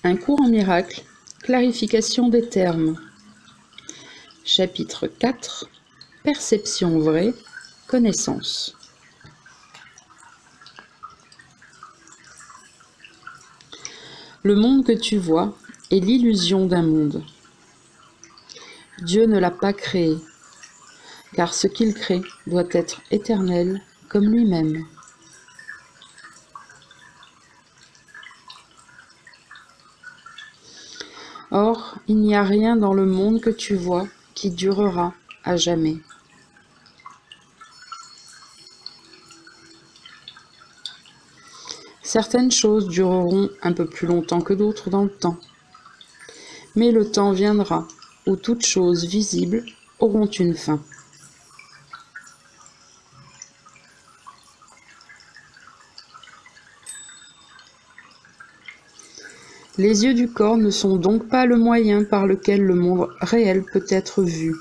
Un cours en miracle, clarification des termes. Chapitre 4, perception vraie, connaissance. Le monde que tu vois est l'illusion d'un monde. Dieu ne l'a pas créé, car ce qu'il crée doit être éternel comme lui-même. Or, il n'y a rien dans le monde que tu vois qui durera à jamais. Certaines choses dureront un peu plus longtemps que d'autres dans le temps. Mais le temps viendra où toutes choses visibles auront une fin. Les yeux du corps ne sont donc pas le moyen par lequel le monde réel peut être vu,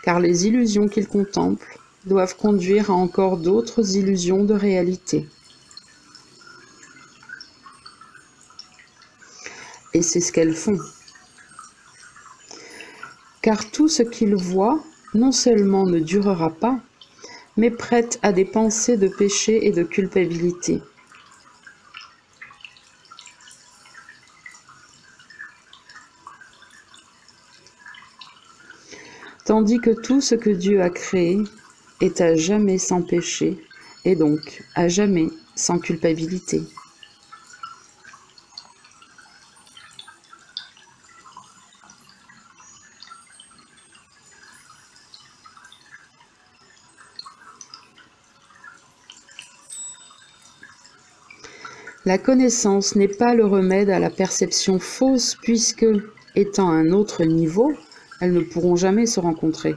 car les illusions qu'ils contemplent doivent conduire à encore d'autres illusions de réalité. Et c'est ce qu'elles font. Car tout ce qu'ils voient non seulement ne durera pas, mais prête à des pensées de péché et de culpabilité. Tandis que tout ce que Dieu a créé est à jamais sans péché, et donc à jamais sans culpabilité. La connaissance n'est pas le remède à la perception fausse, puisque, étant à un autre niveau, elles ne pourront jamais se rencontrer.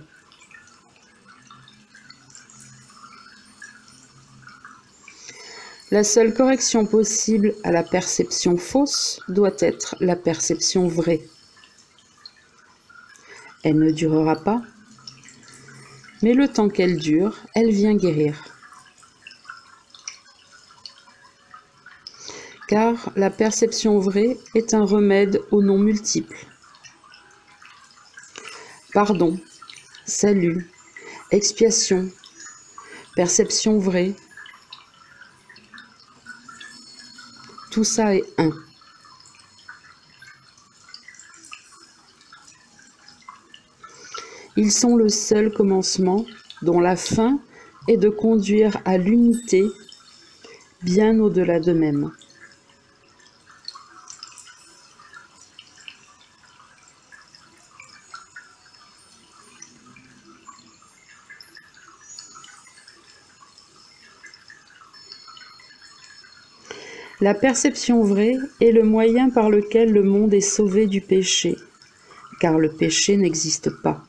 La seule correction possible à la perception fausse doit être la perception vraie. Elle ne durera pas, mais le temps qu'elle dure, elle vient guérir. Car la perception vraie est un remède aux noms multiples. Pardon, salut, expiation, perception vraie, tout ça est un. Ils sont le seul commencement dont la fin est de conduire à l'unité bien au-delà d'eux-mêmes. La perception vraie est le moyen par lequel le monde est sauvé du péché, car le péché n'existe pas.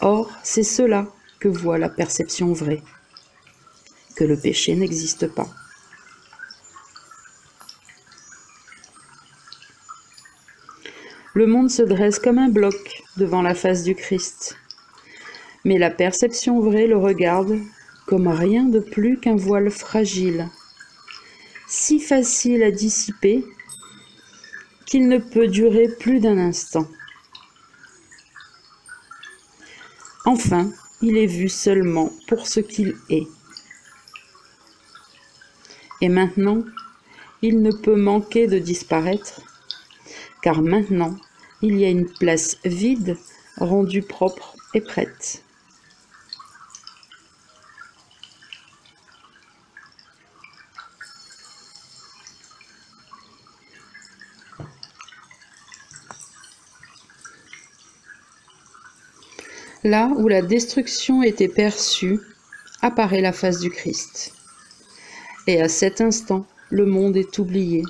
Or, c'est cela que voit la perception vraie, que le péché n'existe pas. Le monde se dresse comme un bloc devant la face du Christ, mais la perception vraie le regarde comme rien de plus qu'un voile fragile, si facile à dissiper qu'il ne peut durer plus d'un instant. Enfin, il est vu seulement pour ce qu'il est. Et maintenant, il ne peut manquer de disparaître, car maintenant, il y a une place vide, rendue propre et prête. Là où la destruction était perçue, apparaît la face du Christ. Et à cet instant, le monde est oublié,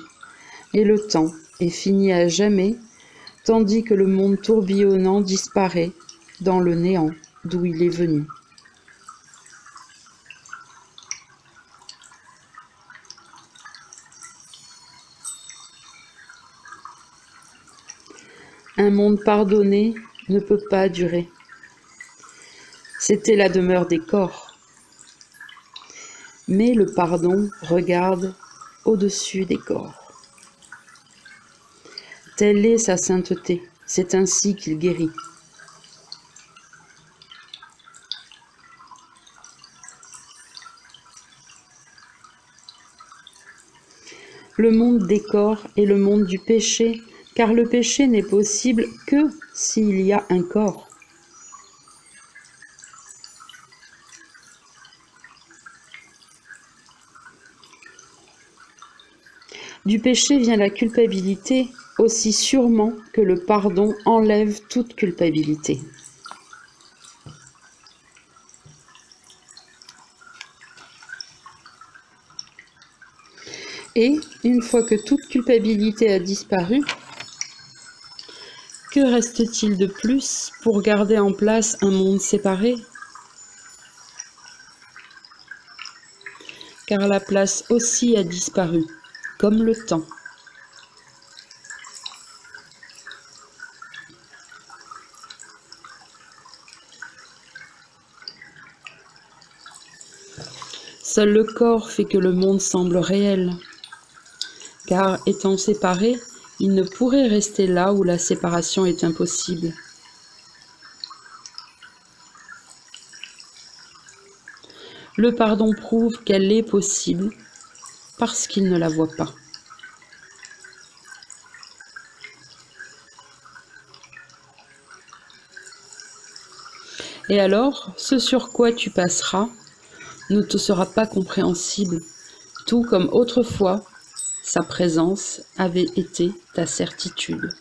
et le temps est fini à jamais, tandis que le monde tourbillonnant disparaît dans le néant d'où il est venu. Un monde pardonné ne peut pas durer. C'était la demeure des corps. Mais le pardon regarde au-dessus des corps. Telle est sa sainteté, c'est ainsi qu'il guérit. Le monde des corps est le monde du péché, car le péché n'est possible que s'il y a un corps. Du péché vient la culpabilité, aussi sûrement que le pardon enlève toute culpabilité. Et, une fois que toute culpabilité a disparu, que reste-t-il de plus pour garder en place un monde séparé? Car la place aussi a disparu, comme le temps. Seul le corps fait que le monde semble réel, car étant séparé, il ne pourrait rester là où la séparation est impossible. Le pardon prouve qu'elle est possible, parce qu'il ne la voit pas. Et alors, ce sur quoi tu passeras ne te sera pas compréhensible, tout comme autrefois, sa présence avait été ta certitude.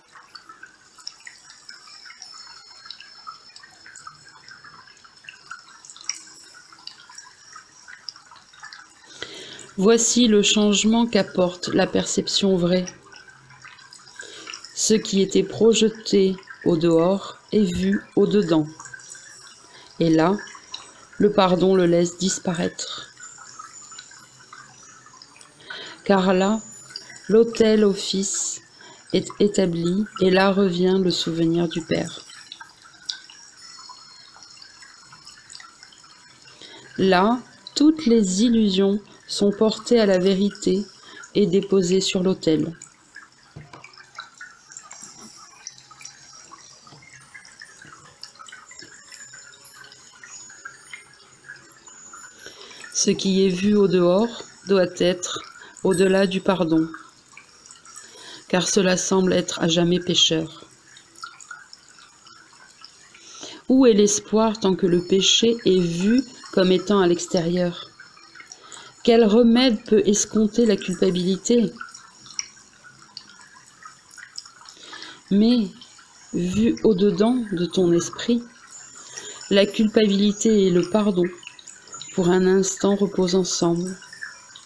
Voici le changement qu'apporte la perception vraie. Ce qui était projeté au dehors est vu au dedans. Et là, le pardon le laisse disparaître. Car là, l'autel au Fils est établi et là revient le souvenir du Père. Là, toutes les illusions sont portées à la vérité et déposées sur l'autel. Ce qui est vu au dehors doit être au-delà du pardon, car cela semble être à jamais pécheur. Où est l'espoir tant que le péché est vu comme étant à l'extérieur? Quel remède peut escompter la culpabilité? Mais, vu au-dedans de ton esprit, la culpabilité et le pardon, pour un instant, reposent ensemble,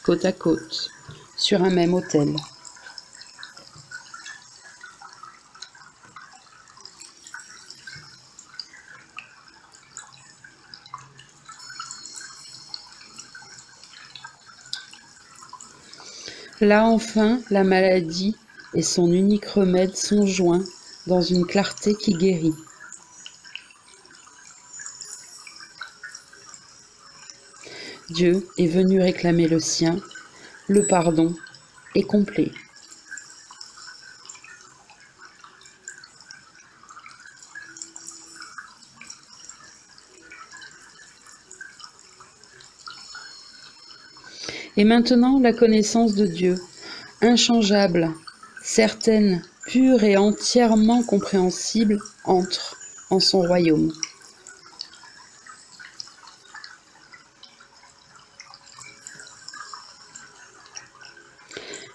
côte à côte, sur un même autel. Là enfin, la maladie et son unique remède sont joints dans une clarté qui guérit. Dieu est venu réclamer le sien, le pardon est complet. Et maintenant, la connaissance de Dieu, inchangeable, certaine, pure et entièrement compréhensible, entre en son royaume.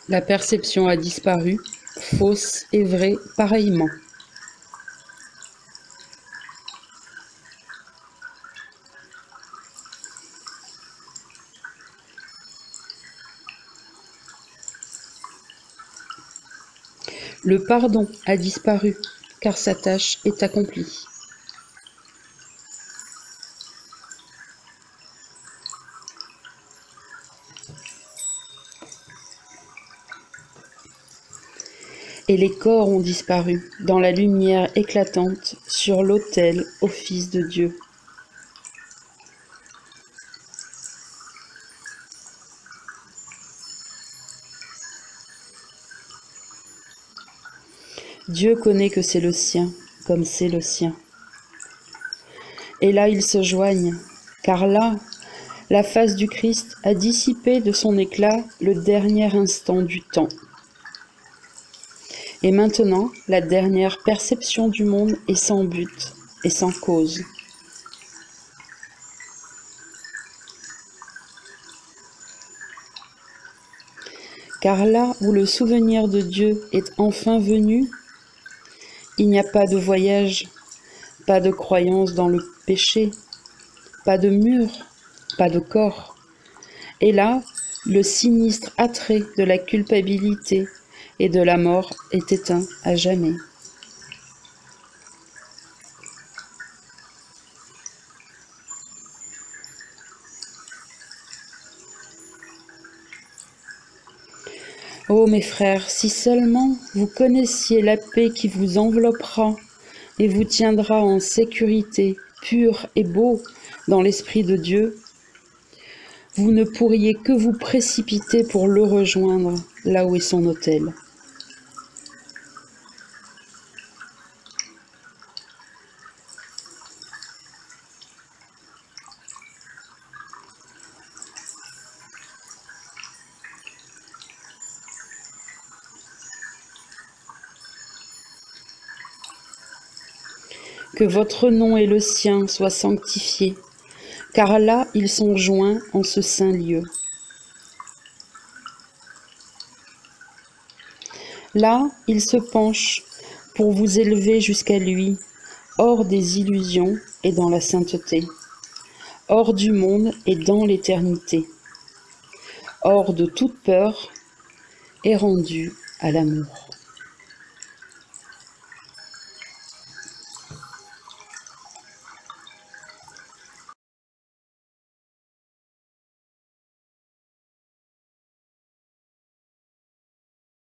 La perception a disparu, fausse et vraie pareillement. Le pardon a disparu, car sa tâche est accomplie. Et les corps ont disparu dans la lumière éclatante sur l'autel au Fils de Dieu. Dieu connaît que c'est le sien, comme c'est le sien. Et là ils se joignent, car là, la face du Christ a dissipé de son éclat le dernier instant du temps. Et maintenant, la dernière perception du monde est sans but et sans cause. Car là où le souvenir de Dieu est enfin venu, il n'y a pas de voyage, pas de croyance dans le péché, pas de mur, pas de corps. Et là, le sinistre attrait de la culpabilité et de la mort est éteint à jamais. Oh mes frères, si seulement vous connaissiez la paix qui vous enveloppera et vous tiendra en sécurité, pur et beau dans l'Esprit de Dieu, vous ne pourriez que vous précipiter pour le rejoindre là où est son autel. Que votre nom et le sien soient sanctifiés, car là ils sont joints en ce saint lieu. Là il se penche pour vous élever jusqu'à lui, hors des illusions et dans la sainteté, hors du monde et dans l'éternité, hors de toute peur et rendu à l'amour.